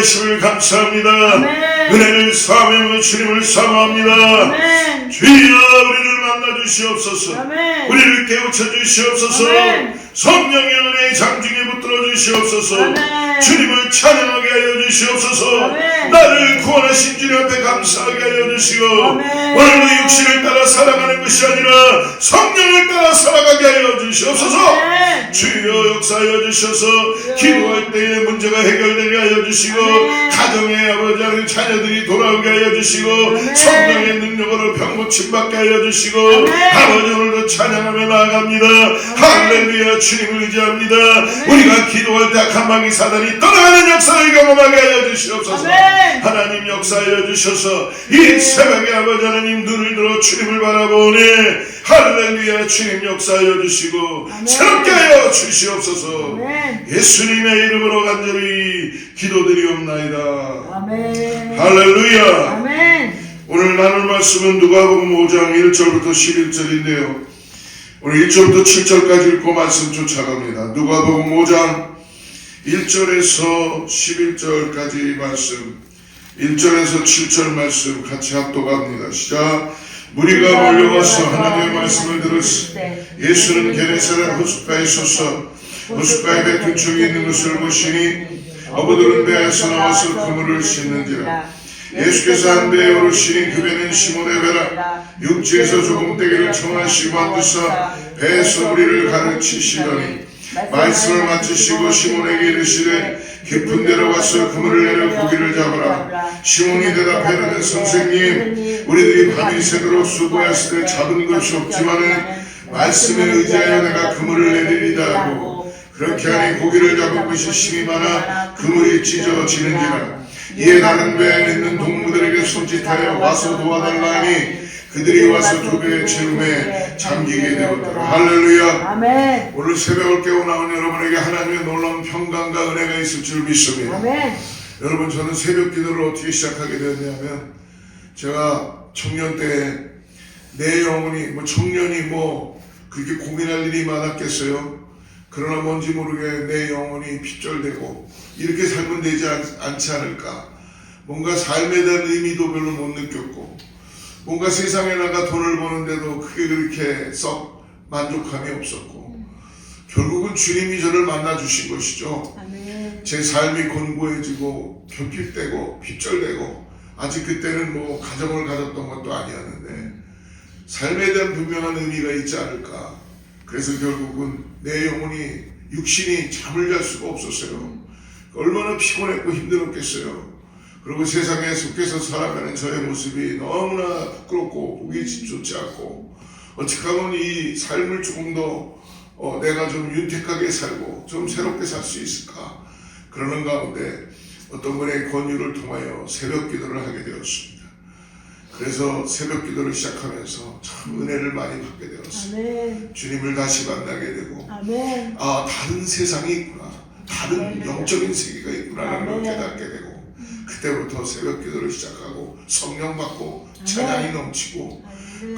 하심을 감사합니다. 아멘. 은혜를 사모하며 주님을 사모합니다. 아멘. 주여 우리를 만나 주시옵소서. 아멘. 우리를 깨우쳐 주시옵소서. 아멘. 성령의 은혜의 장중에 붙들어 주시옵소서. 아멘. 주님을 찬양하게 하여 주시옵소서. 아멘. 나를 구원하신 주님 앞에 감사하게 하여 주시고 아멘. 오늘도 육신을 따라 살아가는 것이 아니라 성령을 따라 살아가게 하여 주시옵소서. 아멘. 주여 역사하여 주셔서 기도할 때에 문제가 해결되게 하여 주시고 아멘. 가정의 아버지 하는 자녀들이 돌아오게 하여 주시고 아멘. 성령의 능력으로 병고침 받게 하여 주시고 아멘. 아버지 오늘도 찬양하며 나아갑니다. 할렐루야. 주님을 의지합니다. 우리가 기도할 때 악한 마귀 사단이 떠나가는 역사를 경험하게 하여 주시옵소서. 아멘. 하나님 역사하여 주셔서 이 새벽에 아버지 하나님 눈을 들어 주님을 바라보니 할렐루야. 주님 역사하여 주시고 아멘. 새롭게 하여 주시옵소서. 아멘. 예수님의 이름으로 간절히 기도드리옵나이다. 아멘. 할렐루야. 아멘. 오늘 나눌 말씀은 누가복음 5장 1절부터 11절인데요. 오늘 1절부터 7절까지 읽고 말씀 쫓아갑니다. 누가복음 5장 1절에서 11절까지 말씀, 1절에서 7절 말씀 같이 합독합니다. 시작. 무리가 몰려와서 하나님의 말씀을 들었으니 예수는 게네사렛 호숫가에 서서 호숫가에 배 두 척이 있는 것을 보시니 어부들은 배에서 나와서 그물을 씻는지라. 예수께서 한 배에 오르시니 그 배는 시몬의 배라. 육지에서 조금 떼기를 청하시고 앉으사 배에서 우리를 가르치시더니 말씀을 마치시고 시몬에게 이르시되 깊은 데로 가서 그물을 내려 고기를 잡으라. 시몬이 대답해 이르되 선생님, 우리들이 밤이 새도록 수고했을 때 잡은 것이 없지만은 말씀에 의지하여 내가 그물을 내리리다 하고 그렇게 하니 고기를 잡은 것이 심히 많아 그물이 찢어지는지라. 이에 다른 배에 있는 동무들에게 손짓하여 와서 도와달라 하니 그들이 와서 두 배의 채움에 잠기게 되었더라. 할렐루야. 아멘. 오늘 새벽을 깨워 나온 여러분에게 하나님의 놀라운 평강과 은혜가 있을 줄 믿습니다. 아멘. 여러분, 저는 새벽 기도를 어떻게 시작하게 되었냐면, 제가 청년 때 내 영혼이 청년이 그렇게 고민할 일이 많았겠어요. 그러나 뭔지 모르게 내 영혼이 핍절되고 이렇게 살면 되지 않지 않을까. 뭔가 삶에 대한 의미도 별로 못 느꼈고, 뭔가 세상에 나가 돈을 버는데도 그게 그렇게 썩 만족감이 없었고, 결국은 주님이 저를 만나주신 것이죠. 아멘. 제 삶이 곤고해지고 결핍되고 핍절되고, 아직 그때는 가정을 가졌던 것도 아니었는데 삶에 대한 분명한 의미가 있지 않을까. 그래서 결국은 내 영혼이, 육신이 잠을 잘 수가 없었어요. 얼마나 피곤했고 힘들었겠어요. 그리고 세상에 속해서 살아가는 저의 모습이 너무나 부끄럽고 보기 좋지 않고, 어떻게 하면 이 삶을 조금 더 내가 좀 윤택하게 살고 좀 새롭게 살 수 있을까. 그러는 가운데 어떤 분의 권유를 통하여 새벽 기도를 하게 되었습니다. 그래서 새벽 기도를 시작하면서 참 은혜를 많이 받게 되었습니다. 아멘. 주님을 다시 만나게 되고, 아멘. 다른 세상이 있구나, 다른 영적인 세계가 있구나라는 걸 깨닫게 되고, 그때부터 새벽 기도를 시작하고 성령 받고 찬양이 넘치고,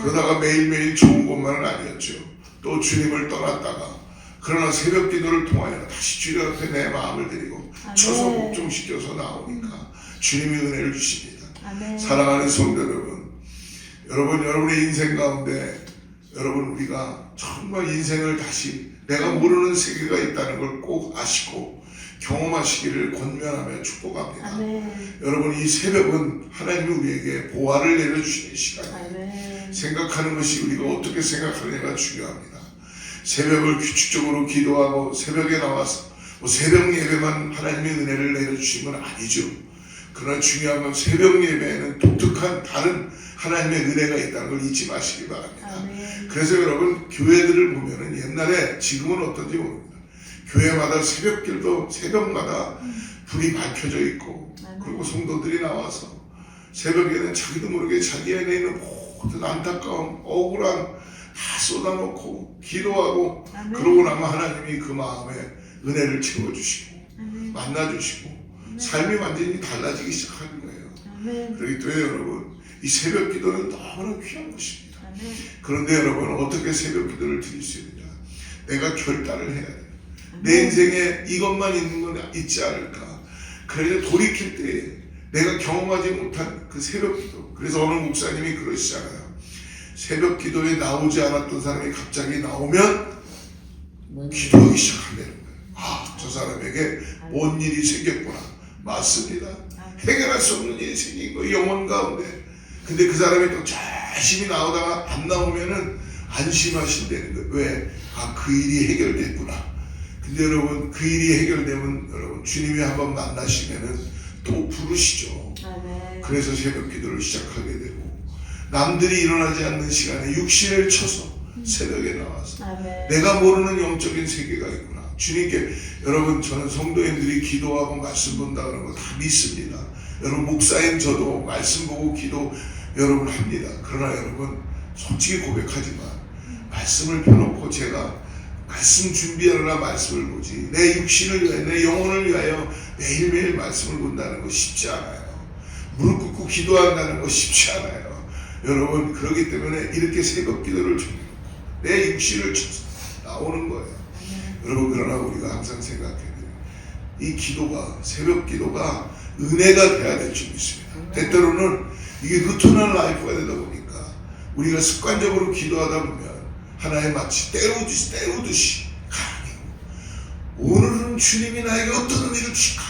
그러다가 매일매일 좋은 것만은 아니었죠. 또 주님을 떠났다가, 그러나 새벽 기도를 통하여 다시 주님 앞에 내 마음을 드리고 처소 복종시켜서 나오니까 주님이 은혜를 주십니다. 아멘. 사랑하는 성도 여러분, 여러분의 인생 가운데 우리가 정말 인생을 다시 내가 모르는 세계가 있다는 걸 꼭 아시고 경험하시기를 권면하며 축복합니다. 아멘. 여러분, 이 새벽은 하나님이 우리에게 보화를 내려주시는 시간이에요. 아멘. 생각하는 것이 우리가 어떻게 생각하느냐가 중요합니다. 새벽을 규칙적으로 기도하고 새벽에 나와서 새벽 예배만 하나님의 은혜를 내려주신 건 아니죠. 그러나 중요한 건 새벽 예배에는 독특한 다른 하나님의 은혜가 있다는 걸 잊지 마시기 바랍니다. 아멘. 그래서 여러분, 교회들을 보면은 옛날에, 지금은 어떤지 모릅니다. 교회마다 새벽마다 불이 밝혀져 있고, 그리고 성도들이 나와서 새벽에는 자기도 모르게 자기 안에 있는 모든 안타까움, 억울함 다 쏟아놓고 기도하고, 아멘. 그러고 나면 하나님이 그 마음에 은혜를 채워주시고 만나주시고 삶이 완전히 달라지기 시작하는 거예요. 아멘. 그렇기 때문에 여러분, 이 새벽 기도는 너무나 귀한 것입니다. 아멘. 그런데 여러분, 어떻게 새벽 기도를 드릴 수 있느냐? 내가 결단을 해야 돼요. 내 인생에 이것만 있는 건 있지 않을까? 그래서 돌이킬 때 내가 경험하지 못한 그 새벽기도. 그래서 어느 목사님이 그러시잖아요. 새벽기도에 나오지 않았던 사람이 갑자기 나오면 기도하기 시작한다는 거예요. 아, 저 사람에게 뭔 일이 생겼구나. 맞습니다. 해결할 수 없는 일이 생긴 거예요, 영혼 가운데. 근데 그 사람이 또 열심히 나오다가 안 나오면은 안심하신다는 거예요. 왜? 아, 그 일이 해결됐구나. 근데 여러분, 그 일이 해결되면 여러분 주님이 한번 만나시면은 또 부르시죠. 그래서 새벽 기도를 시작하게 되고, 남들이 일어나지 않는 시간에 육신을 쳐서 새벽에 나와서 내가 모르는 영적인 세계가 있구나. 주님께, 여러분, 저는 성도님들이 기도하고 말씀 본다는 거 다 믿습니다. 여러분, 목사인 저도 말씀 보고 기도 여러분 합니다. 그러나 여러분, 솔직히 고백하지만 말씀을 펴놓고 제가 말씀 준비하느라 말씀을 보지, 내 육신을 위하여, 내 영혼을 위하여 매일매일 말씀을 본다는 거 쉽지 않아요. 무릎 꿇고 기도한다는 거 쉽지 않아요. 여러분, 그렇기 때문에 이렇게 새벽 기도를 준비하고 내 육신을 쳐서 나오는 거예요. 여러분, 그러나 우리가 항상 생각해야 돼요. 이 기도가, 새벽 기도가 은혜가 돼야 될 줄 믿습니다. 때때로는 이게 루틴한 라이프가 되다 보니까 우리가 습관적으로 기도하다 보면 하나님 마치 때우듯이 가라니고, 오늘은 주님이 나에게 어떤 은혜를 주실까?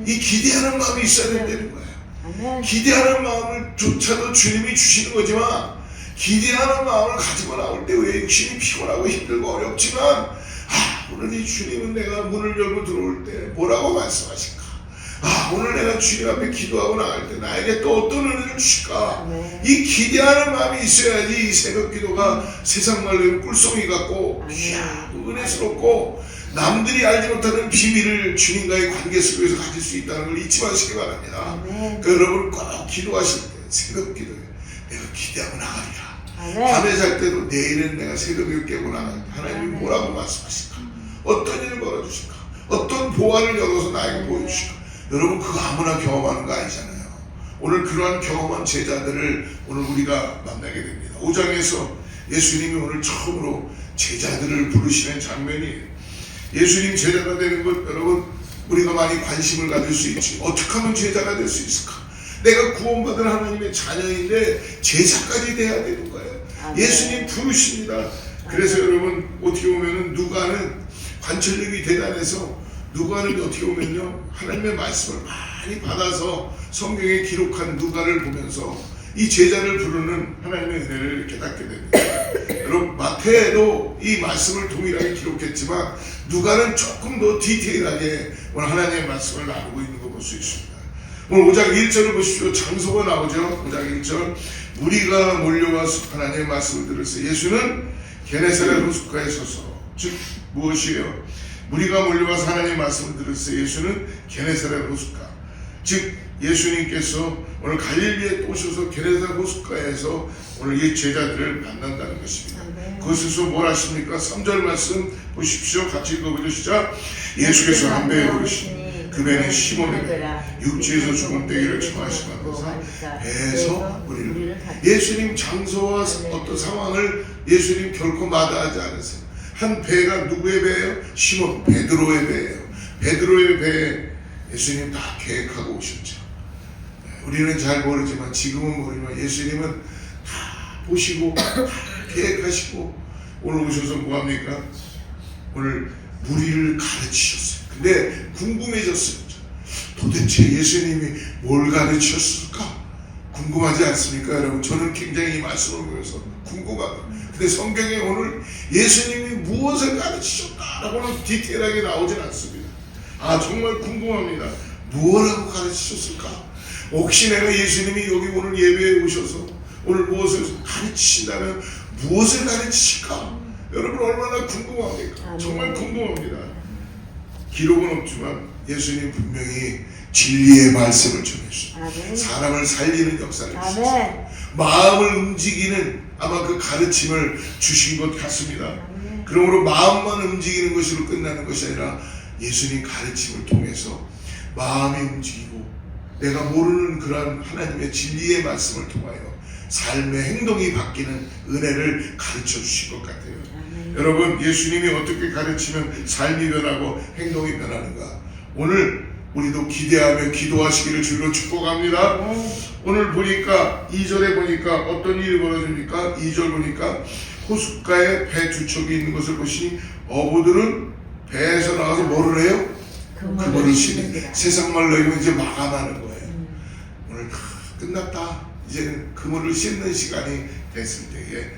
이 기대하는 마음이 있어야 된다는 거예요. 기대하는 마음을 조차도 주님이 주시는 거지만, 기대하는 마음을 가지고 나올 때 왜 육신이 피곤하고 힘들고 어렵지만, 아, 오늘 이 주님은 내가 문을 열고 들어올 때 뭐라고 말씀하실까? 아, 오늘 내가 주님 앞에 기도하고 나갈 때 나에게 또 어떤 은혜를 주실까? 이 기대하는 마음이 있어야지 이 새벽 기도가 세상 말로 꿀송이 같고 귀하고 은혜스럽고 남들이 알지 못하는 비밀을 주님과의 관계 속에서 가질 수 있다는 걸 잊지 마시기 바랍니다. 그러니까 여러분 꼭 기도하실 때 새벽 기도에 내가 기대하고 나가리라. 밤에 잘 때도 내일은 내가 새벽에 깨고 나갈 때 하나님이 뭐라고 말씀하실까? 어떤 일을 벌어주실까? 어떤 보화를 열어서 나에게 보여주실까? 여러분, 그거 아무나 경험하는 거 아니잖아요. 오늘 그러한 경험한 제자들을 오늘 우리가 만나게 됩니다. 5장에서 예수님이 오늘 처음으로 제자들을 부르시는 장면이에요. 예수님 제자가 되는 것, 여러분, 우리가 많이 관심을 가질 수 있지. 어떻게 하면 제자가 될 수 있을까? 내가 구원받은 하나님의 자녀인데 제자까지 돼야 되는 거예요. 예수님 부르십니다. 그래서 여러분, 어떻게 보면은 누가는 관철력이 대단해서, 누가는 어떻게 보면요, 하나님의 말씀을 많이 받아서 성경에 기록한 누가를 보면서 이 제자를 부르는 하나님의 은혜를 깨닫게 됩니다. 여러분, 마태도 이 말씀을 동일하게 기록했지만 누가는 조금 더 디테일하게 오늘 하나님의 말씀을 나누고 있는 거 볼 수 있습니다. 오늘 5장 1절을 보십시오. 장소가 나오죠. 5장 1절. 무리가 몰려와서 하나님의 말씀을 들었어요. 예수는 게네사렛 호숫가에 서서, 즉 무엇이에요? 무리가 몰려와서 하나님의 말씀을 들었어요. 예수는 게네사렛 호숫가, 즉 예수님께서 오늘 갈릴리에 또 오셔서 게네사렛 호숫가에서 오늘 이 제자들을 만난다는 것입니다. 그것에서 뭘 하십니까? 3절 말씀 보십시오. 같이 읽어보죠. 시작. 예수께서 한 배에 오르시니 그 배는 시몬의 배, 육지에서 죽은 떼기를 청하시면서 배에서 우리를, 예수님 장소와 어떤 상황을 예수님 결코 마다하지 않으세요. 한 배가 누구의 배예요? 시몬 베드로의 배예요. 베드로의 배에 예수님 다 계획하고 오셨죠. 우리는 잘 모르지만, 지금은 모르지만 예수님은 다 보시고 다 계획하시고 오늘 오셔서 뭐합니까? 오늘 무리를 가르치셨어요. 근데 궁금해졌어요. 도대체 예수님이 뭘 가르치셨을까? 궁금하지 않습니까, 여러분? 저는 굉장히 이 말씀을 보면서 궁금하다. 근데 성경에 오늘 예수님이 무엇을 가르치셨다라고는 디테일하게 나오진 않습니다. 아, 정말 궁금합니다. 무엇라고 가르치셨을까? 혹시 내가 예수님이 여기 오늘 예배에 오셔서 오늘 무엇을 가르치신다면 무엇을 가르치실까? 여러분, 얼마나 궁금합니까? 정말 궁금합니다. 기록은 없지만 예수님 분명히 진리의 말씀을 전해주셨어요. 사람을 살리는 역사를 주셨어요. 마음을 움직이는 아마 그 가르침을 주신 것 같습니다. 그러므로 마음만 움직이는 것으로 끝나는 것이 아니라 예수님 가르침을 통해서 마음이 움직이고 내가 모르는 그러한 하나님의 진리의 말씀을 통하여 삶의 행동이 바뀌는 은혜를 가르쳐 주신 것 같아요. 여러분, 예수님이 어떻게 가르치면 삶이 변하고 행동이 변하는가? 오늘 우리도 기대하며 기도하시기를 주로 축복합니다. 오늘 보니까 2절에 보니까 어떤 일이 벌어집니까? 2절 보니까 호숫가에 배 두 척이 있는 것을 보시니 어부들은 배에서 나와서 뭐를 해요? 그물을 씌는. 세상 말로 이거 이제 마감하는 거예요. 오늘 끝났다. 이제는 그물을 씻는 시간이 됐을 때에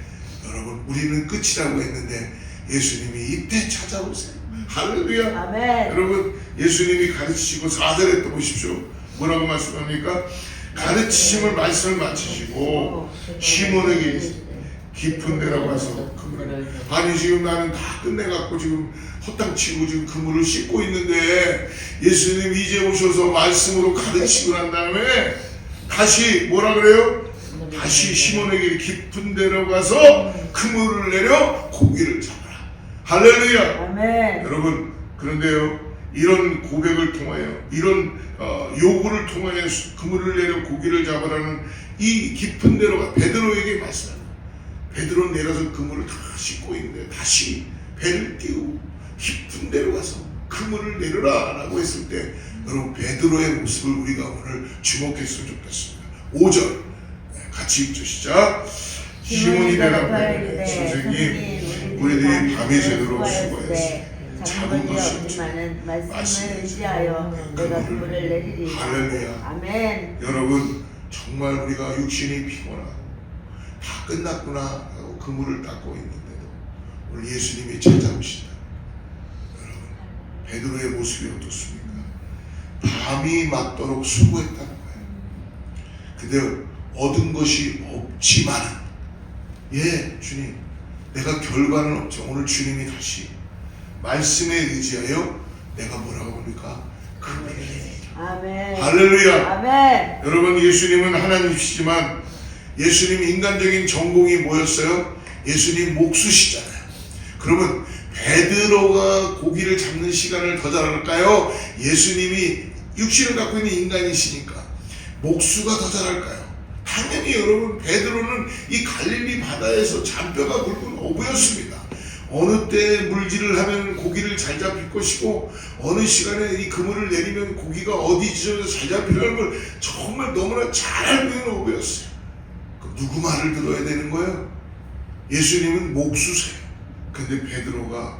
여러분 우리는 끝이라고 했는데 예수님이 이때 찾아오세요. 할렐루야. 아멘. 여러분 예수님이 가르치시고 4절에 또 보십시오. 뭐라고 말씀합니까? 가르치심을 말씀을 마치시고 시몬에게 깊은 데라고 와서 그물을. 아니 지금 나는 다 끝내갖고 지금 헛땅치고 지금 그물을 씻고 있는데 예수님 이제 오셔서 말씀으로 가르치고 난 다음에 다시 뭐라 그래요? 다시 시몬에게 깊은 데로 가서 그물을 내려 고기를 잡아라. 할렐루야. 아멘. 여러분 그런데요 이런 고백을 통하여 이런 요구를 통하여 그물을 내려 고기를 잡으라는 이 깊은 데로가 베드로에게 말씀합니다. 베드로 내려서 그물을 다 씻고 있는데 다시 배를 띄우고 깊은 데로 가서 그물을 내려라 라고 했을 때 여러분 베드로의 모습을 우리가 오늘 주목했으면 좋겠습니다. 5절 같이 읽죠. 시작. 시몬이 대답하되 선생님 우리들이 밤이 새도록 수고했으니 잡은 것이 없지만 말씀을 의지하여 내가 그물을 내리리. 할렐루야. 아멘. 여러분 정말 우리가 육신이 피곤하고 다 끝났구나 하고 그물을 닦고 있는데도 오늘 예수님이 찾아오신다. 여러분 베드로의 모습이 어떻습니까? 밤이 맞도록 수고했다는 거예요. 근데 얻은 것이 없지만 예 주님 내가 결과는 없죠. 오늘 주님이 다시 말씀에 의지하여 내가 뭐라고 합니까? 그물을 내리라. 아멘. 할렐루야. 아멘. 여러분 예수님은 하나님이시지만 예수님 인간적인 전공이 뭐였어요? 예수님 목수시잖아요. 그러면 베드로가 고기를 잡는 시간을 더 잘할까요? 예수님이 육신을 갖고 있는 인간이시니까 목수가 더 잘할까요? 당연히 여러분 베드로는 이 갈릴리 바다에서 잔뼈가 굵은 어부였습니다. 어느 때 물질을 하면 고기를 잘 잡힐 것이고 어느 시간에 이 그물을 내리면 고기가 어디 지점에서 잘 잡히라는 걸 정말 너무나 잘 알고 있는 어부였어요. 누구 말을 들어야 되는 거예요? 예수님은 목수세요. 근데 베드로가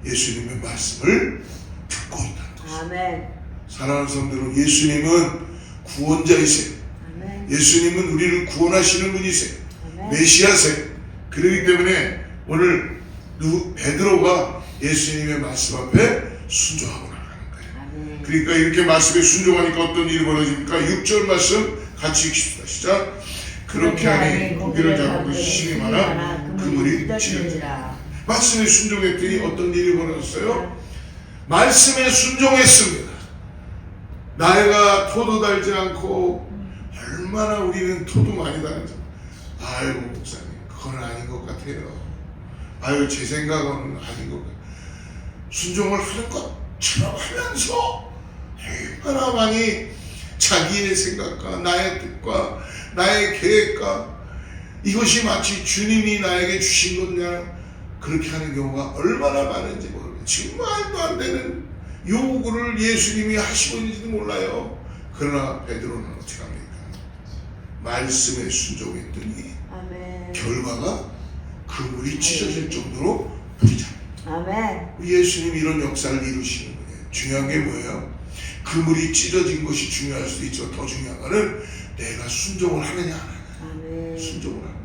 예수님의 말씀을 듣고 있다는 거죠. 아멘. 사랑하는 성도들 예수님은 구원자이세요. 아멘. 예수님은 우리를 구원하시는 분이세요. 아멘. 메시아세요. 그렇기 때문에 오늘 베드로가 예수님의 말씀 앞에 순종하고 나가는 거예요. 아멘. 그러니까 이렇게 말씀에 순종하니까 어떤 일이 벌어집니까? 6절 말씀 같이 읽읍시다. 시작. 그렇게 하니 고기를 잡은 것이 심히 많아 그물이 찢어지라. 말씀에 순종했더니 어떤 일이 벌어졌어요? 말씀에 순종했습니다. 나이가 토도 달지 않고 얼마나 우리는 토도 많이 달죠. 아이고 목사님 그건 아닌 것 같아요. 아유 제 생각은 아닌 것 같아요. 순종을 하는 것처럼 하면서 얼마나 많이 자기의 생각과 나의 뜻과 나의 계획과 이것이 마치 주님이 나에게 주신 것냐 그렇게 하는 경우가 얼마나 많은지 모르겠어요. 지금 말도 안 되는 요구를 예수님이 하시고 있는지도 몰라요. 그러나 베드로는 어떻게 합니까? 말씀에 순종했더니 아멘. 결과가 그물이 찢어질 정도로 불이 잡니다. 아멘. 예수님이 이런 역사를 이루시는 거예요. 중요한 게 뭐예요? 그물이 찢어진 것이 중요할 수도 있죠. 더 중요한 거는 내가 순종을 하느냐 안 하느냐. 아멘. 순종을 하느냐.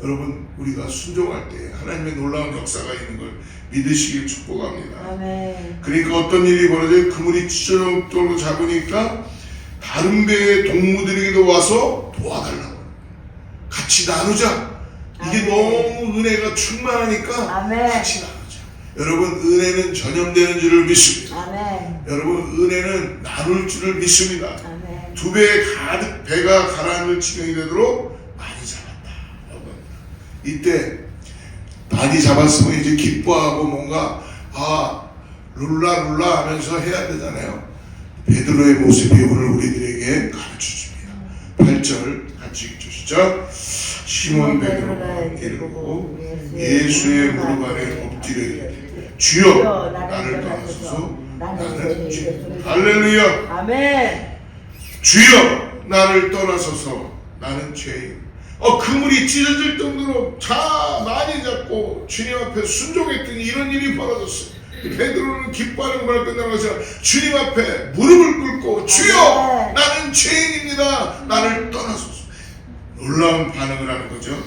여러분 우리가 순종할 때 하나님의 놀라운 역사가 있는 걸 믿으시길 축복합니다. 아멘. 그러니까 어떤 일이 벌어져요? 그물이 찢어져도 잡으니까 다른 배의 동무들에게도 와서 도와달라고 같이 나누자. 이게 아멘. 너무 은혜가 충만하니까 아멘. 같이 나누자. 여러분 은혜는 전염되는 줄을 믿습니다. 아멘. 여러분 은혜는 나눌 줄을 믿습니다. 아멘. 두 배에 가득 배가 가라앉을 지경이 되도록 많이 잡았다. 여러분 이때 많이 잡았으면 이제 기뻐하고 뭔가 룰라 하면서 해야 되잖아요. 베드로의 모습이 오늘 우리들에게 가르쳐줍니다. 8절 같이 읽으시죠. 시몬 베드로가 이를 보고 예수의 무릎 아래 엎드려 이르되 주여 나를 떠나소서 나는 죄인. 할렐루야. 아멘. 주여 나를 떠나소서 나는 죄인. 그물이 찢어질 정도로 많이 잡고 주님 앞에 순종했더니 이런 일이 벌어졌어요. 베드로는 기뻐하는 말 끝나고 나서 주님 앞에 무릎을 꿇고 주여 나는 죄인입니다. 나를 떠나소서. 놀라운 반응을 하는 거죠.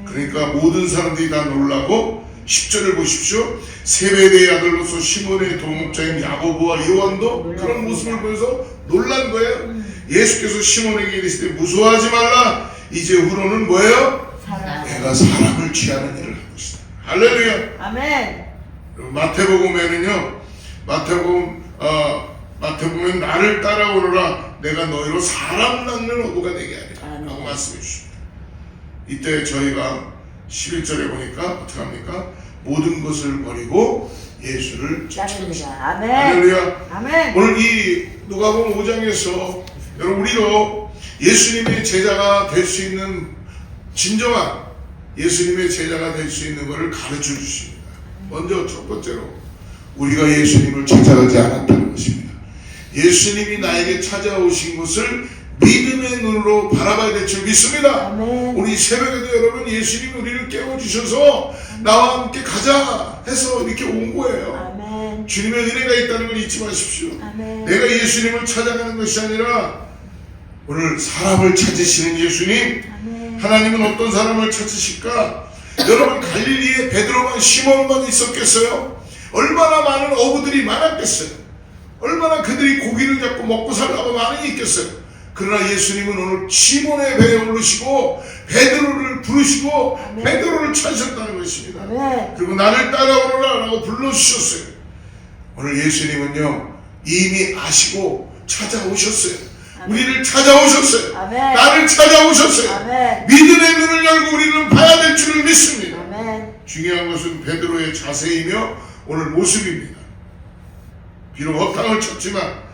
그러니까 모든 사람들이 다 놀라고 10절을 보십시오. 세베대의 아들로서 시몬의 동업자인 야고보와 요한도 그런 모습을 보여서 놀란 거예요. 예수께서 시몬에게 이르시되 무서워하지 말라. 이제 후로는 뭐예요? 내가 사람을 취하는 일을 할 것이다. 할렐루야. 아멘. 마태복음에는요, 마태복음엔 나를 따라오너라. 내가 너희로 사람 낚는 어부가 되게 하리라 라고 말씀해 주십니다. 이때 저희가 11절에 보니까 어떻게 합니까? 모든 것을 버리고 예수를 쫓아갑니다. 아멘. 할렐루야. 아멘. 오늘 이 누가복음 5장에서 여러분 우리도 예수님의 제자가 될 수 있는 진정한 예수님의 제자가 될 수 있는 것을 가르쳐 주십니다. 먼저 첫 번째로 우리가 예수님을 찾아가지 않았다는 것입니다. 예수님이 나에게 찾아오신 것을 믿음의 눈으로 바라봐야 될 줄 믿습니다. 아멘. 우리 새벽에도 여러분 예수님이 우리를 깨워주셔서 나와 함께 가자 해서 이렇게 온 거예요. 아멘. 주님의 은혜가 있다는 걸 잊지 마십시오. 아멘. 내가 예수님을 찾아가는 것이 아니라 오늘 사람을 찾으시는 예수님. 아멘. 하나님은 어떤 사람을 찾으실까? 여러분 갈릴리에 베드로만 시몬만 있었겠어요? 얼마나 많은 어부들이 많았겠어요? 얼마나 그들이 고기를 잡고 먹고 살라고 많이 있겠어요? 그러나 예수님은 오늘 시몬의 배에 오르시고 베드로를 부르시고 아멘. 베드로를 찾으셨다는 것입니다. 아멘. 그리고 나를 따라오너라 라고 불러주셨어요. 오늘 예수님은요 이미 아시고 찾아오셨어요. 아멘. 우리를 찾아오셨어요. 아멘. 나를 찾아오셨어요. 아멘. 믿음의 눈을 열고 우리는 봐야 될 줄을 믿습니다. 아멘. 중요한 것은 베드로의 자세이며 오늘 모습입니다. 비록 허탕을 쳤지만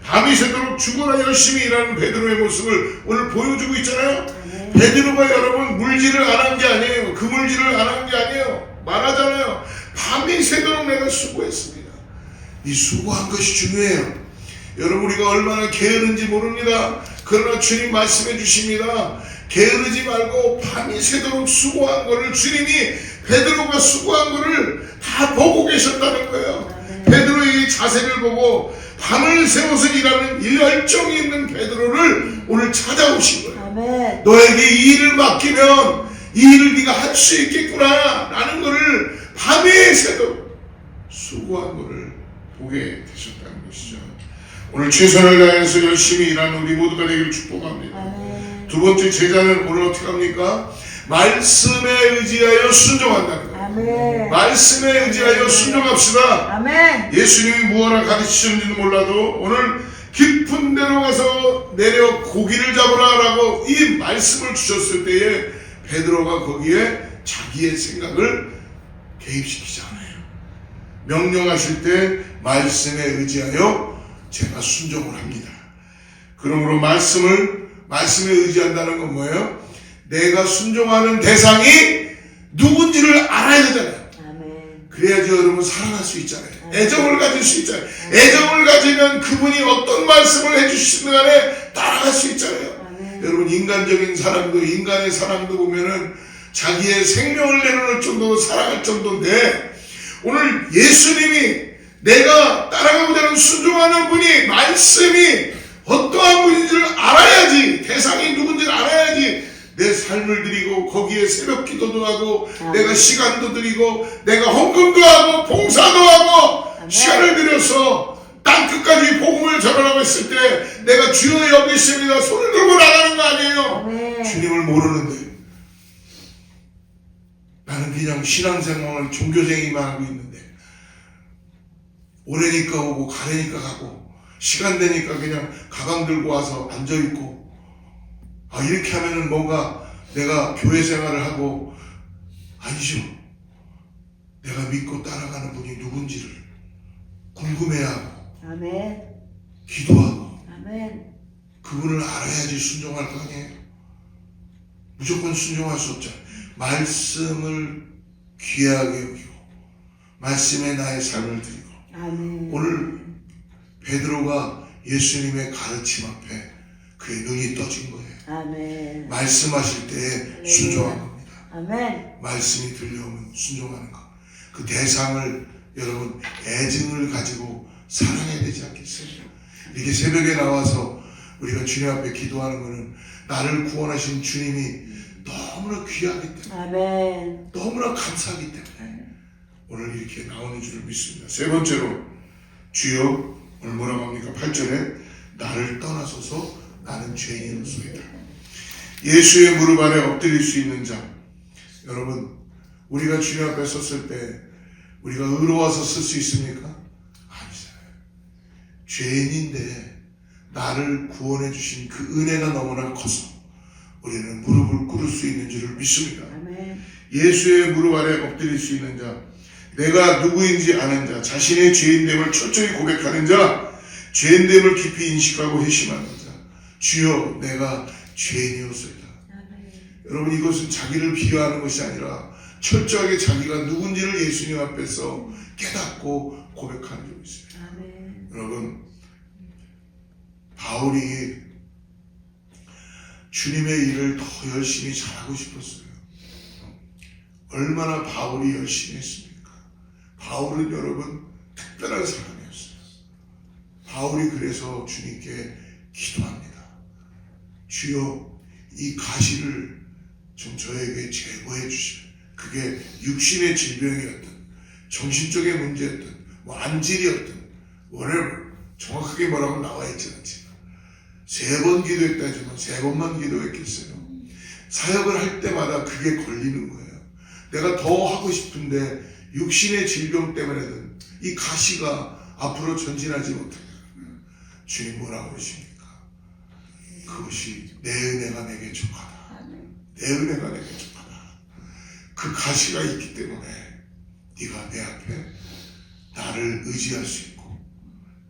밤이 새도록 죽어라 열심히 일하는 베드로의 모습을 오늘 보여주고 있잖아요. 베드로가 여러분 물질을 안 한 게 아니에요. 그물질을 안 한 게 아니에요. 말하잖아요. 밤이 새도록 내가 수고했습니다. 이 수고한 것이 중요해요. 여러분 우리가 얼마나 게으른지 모릅니다. 그러나 주님 말씀해 주십니다. 게으르지 말고 밤이 새도록 수고한 거를 주님이 베드로가 수고한 거를 다 보고 계셨다는 거예요. 베드로의 이 자세를 보고 밤을 새워서 일하는 열정이 있는 베드로를 오늘 찾아오신 거예요. 아멘. 너에게 이 일을 맡기면 이 일을 네가 할 수 있겠구나 라는 거를 밤에 새도록 수고한 거를 보게 되셨다는 것이죠. 오늘 최선을 다해서 열심히 일하는 우리 모두가 되기를 축복합니다. 아멘. 두 번째 제자는 오늘 어떻게 합니까? 말씀에 의지하여 순종한다는 거예요. 아멘. 말씀에 의지하여 순종합시다. 아멘. 예수님이 무엇을 가르치셨는지는 몰라도 오늘 깊은 데로 가서 내려 고기를 잡으라 라고 이 말씀을 주셨을 때에 베드로가 거기에 자기의 생각을 개입시키지 않아요. 명령하실 때 말씀에 의지하여 제가 순종을 합니다. 그러므로 말씀에 의지한다는 건 뭐예요? 내가 순종하는 대상이 누군지를 알아야 되잖아요. 아멘. 그래야지 여러분 살아갈 수 있잖아요. 애정을 가질 수 있잖아요. 애정을 가지면 그분이 어떤 말씀을 해주시든 간에 따라갈 수 있잖아요. 여러분 인간적인 사람도 인간의 사람도 보면은 자기의 생명을 내놓을 정도로 살아갈 정도인데 오늘 예수님이 내가 따라가고자 하는 순종하는 분이 말씀이 어떠한 분인지를 알아야지 대상이 누군지를 알아야지 내 삶을 드리고 거기에 새벽 기도도 하고 내가 시간도 드리고 내가 헌금도 하고 봉사도 하고 시간을 들여서 땅끝까지 복음을 전하라고 했을 때 내가 주여 여기 있습니다 손을 들고 나가는 거 아니에요. 주님을 모르는데 나는 그냥 신앙생활을 종교생이만 하고 있는데 오래니까 오고 가래니까 가고 시간 되니까 그냥 가방 들고 와서 앉아있고 이렇게 하면은 뭔가 내가 교회 생활을 하고 아니죠. 내가 믿고 따라가는 분이 누군지를 궁금해하고 아멘. 기도하고 아멘. 그분을 알아야지 순종할 거 아니에요. 무조건 순종할 수 없잖아요. 말씀을 귀하게 여기고 말씀에 나의 삶을 드리고 아멘. 오늘 베드로가 예수님의 가르침 앞에 그의 눈이 떠진 거예요. 아멘. 말씀하실 때 순종한 겁니다. 아멘. 말씀이 들려오면 순종하는 것. 그 대상을 여러분 애증을 가지고 사랑해야 되지 않겠어요? 이렇게 새벽에 나와서 우리가 주님 앞에 기도하는 것은 나를 구원하신 주님이 너무나 귀하기 때문에 아멘. 너무나 감사하기 때문에 오늘 이렇게 나오는 줄을 믿습니다. 세 번째로 주여 오늘 뭐라고 합니까? 8절에 나를 떠나소서 나는 죄인이로소이다. 예수의 무릎 아래 엎드릴 수 있는 자. 여러분 우리가 주님 앞에 섰을 때 우리가 의로워서 쓸 수 있습니까? 아니잖아요. 죄인인데 나를 구원해 주신 그 은혜가 너무나 커서 우리는 무릎을 꿇을 수 있는 줄을 믿습니다. 아멘. 예수의 무릎 아래 엎드릴 수 있는 자, 내가 누구인지 아는 자, 자신의 죄인됨을 철저히 고백하는 자, 죄인됨을 깊이 인식하고 회심하는 자, 주여 내가 죄인이었소이다. 여러분 이것은 자기를 비하하는 것이 아니라 철저하게 자기가 누군지를 예수님 앞에서 깨닫고 고백하는 점이 있습니다. 아멘. 여러분 바울이 주님의 일을 더 열심히 잘하고 싶었어요. 얼마나 바울이 열심히 했습니까? 바울은 여러분 특별한 사람이었어요. 바울이 그래서 주님께 기도합니다. 주여 이 가시를 좀 저에게 제거해 주시면, 그게 육신의 질병이었든 정신적인 문제였든 뭐 암질이었든 whatever 정확하게 뭐라고 나와 있지 않지만 3번 기도했다지만 3번만 기도했겠어요. 사역을 할 때마다 그게 걸리는 거예요. 내가 더 하고 싶은데 육신의 질병 때문에든 이 가시가 앞으로 전진하지 못하게 하면 주님 뭐라고 그러십니까? 그것이 내 은혜가 내게 족하다. 내 은혜가 내게 족하다. 그 가시가 있기 때문에 네가 내 앞에 나를 의지할 수 있고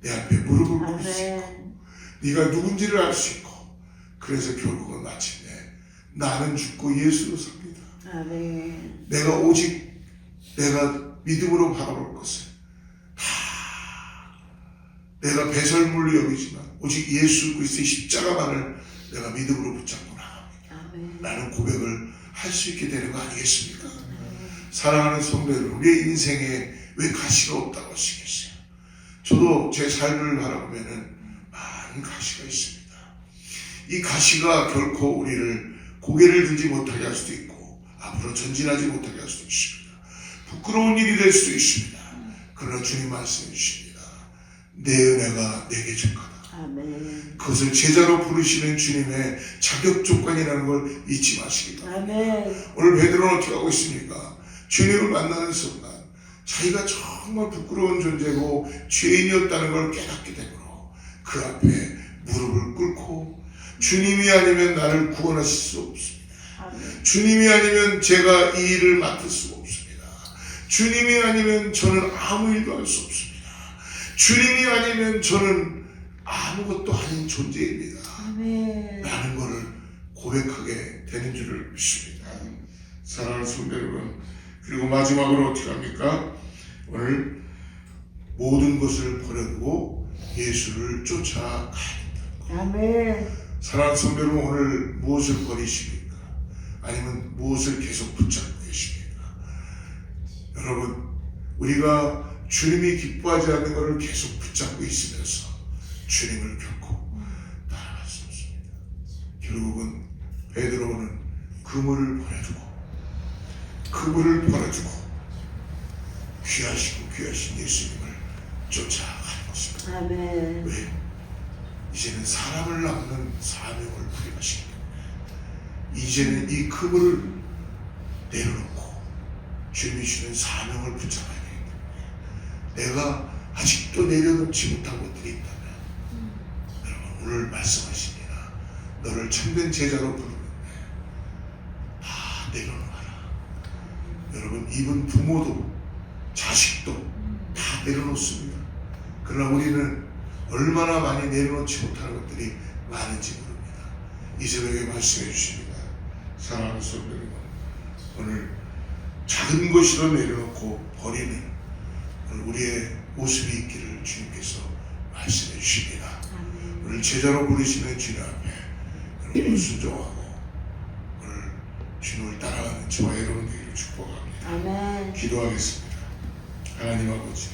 내 앞에 무릎을 꿇을 수 있고 네가 누군지를 알 수 있고, 그래서 결국은 마침내 나는 죽고 예수로 삽니다. 아멘. 내가 오직 내가 믿음으로 바라볼 것은 다 내가 배설물로 여기지만 오직 예수 그리스도의 십자가만을 내가 믿음으로 붙잡고 나갑니다. 아멘. 라는 고백을 할 수 있게 되는 거 아니겠습니까? 사랑하는 성도들, 우리의 인생에 왜 가시가 없다고 하시겠어요? 저도 제 삶을 바라보면은 많은 가시가 있습니다. 이 가시가 결코 우리를 고개를 들지 못하게 할 수도 있고 앞으로 전진하지 못하게 할 수도 있습니다. 부끄러운 일이 될 수도 있습니다. 그러나 주님 말씀해 주십니다. 내 은혜가 내게 족하다. 아멘. 그것을 제자로 부르시는 주님의 자격 조건이라는 걸 잊지 마시기 바랍니다. 아멘. 오늘 베드로는 어떻게 하고 있습니까? 주님을 만나는 순간 자기가 정말 부끄러운 존재고 죄인이었다는 걸 깨닫게 되므로 그 앞에 무릎을 꿇고 주님이 아니면 나를 구원하실 수 없습니다. 아멘. 주님이 아니면 제가 이 일을 맡을 수가 없습니다. 주님이 아니면 저는 아무 일도 할 수 없습니다. 주님이 아니면 저는 아무것도 아닌 존재입니다. 아멘. 라는 것을 고백하게 되는 줄을 믿습니다. 사랑하는 성도 여러분, 그리고 마지막으로 어떻게 합니까? 오늘 모든 것을 버려두고 예수를 쫓아가야 된다. 아멘. 사랑하는 성도 여러분, 오늘 무엇을 버리십니까? 아니면 무엇을 계속 붙잡고 계십니까? 여러분, 우리가 주님이 기뻐하지 않는 것을 계속 붙잡고 있으면서 주님을 결코 따라갈 수 없습니다. 결국은 베드로는 그물을 버려두고 귀하시고 귀하신 예수님을 쫓아가는 것입니다. 아멘. 왜? 이제는 사람을 낳는 사명을 부여하시기 때문에 이제는 이 그물을 내려놓고 주님이 주는 사명을 붙잡아야 되기 때문에 내가 아직도 내려놓지 못한 것들이 있다면 여러분 오늘 말씀하십니다. 너를 참된 제자로 부르는데 다 내려놓아라. 여러분 이분 부모도 자식도 다 내려놓습니다. 그러나 우리는 얼마나 많이 내려놓지 못하는 것들이 많은지 모릅니다. 이 새벽에 말씀해 주십니다. 사랑하는 성도 여러분, 오늘 작은 것이도 내려놓고 버리는 오늘 우리의 모습이 있기를 주님께서 말씀해 주십니다. 아멘. 오늘 제자로 부르시는 주님 앞에 여러분 순종하고 오늘 주님을 따라가는 저와 여러분 되기를 축복합니다. 아멘. 기도하겠습니다. 하나님 아버지,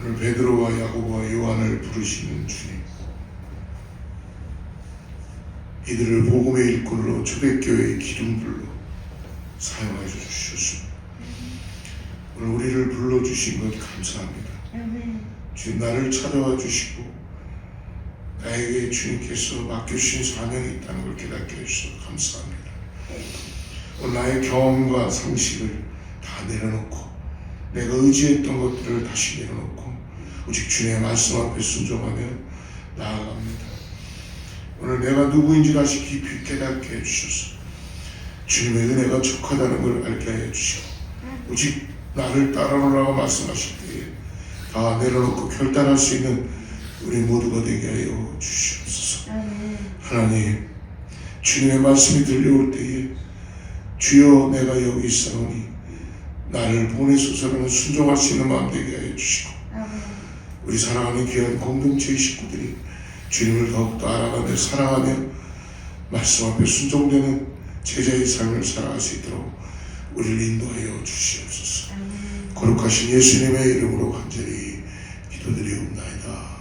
오늘 베드로와 야고보와 요한을 부르시는 주님, 이들을 복음의 일꾼으로 초대교회의 기둥들로 사용하여 주셨습니다. 오늘 우리를 불러주신 것 감사합니다. 아멘. 주님, 나를 찾아와 주시고 나에게 주님께서 맡겨주신 사명이 있다는 걸 깨닫게 해주셔서 감사합니다. 오늘 나의 경험과 상식을 다 내려놓고 내가 의지했던 것들을 다시 내려놓고 오직 주님의 말씀 앞에 순종하며 나아갑니다. 오늘 내가 누구인지 다시 깊이 깨닫게 해주셔서 주님의 은혜가 족하다는 걸 알게 해주시고 오직 나를 따라오라고 말씀하실 때에 다 내려놓고 결단할 수 있는 우리 모두가 되게 하여 주시옵소서. 하나님, 주님의 말씀이 들려올 때에 주여 내가 여기 있사오니 나를 보내소서라는 순종할 수 있는 마음 되게 하여 주시고 우리 사랑하는 귀한 공동체의 식구들이 주님을 더욱더 알아가며 사랑하며 말씀 앞에 순종되는 제자의 삶을 살아갈 수 있도록 우리를 인도하여 주시옵소서. 거룩하신 예수님의 이름으로 간절히 기도드리옵나이다.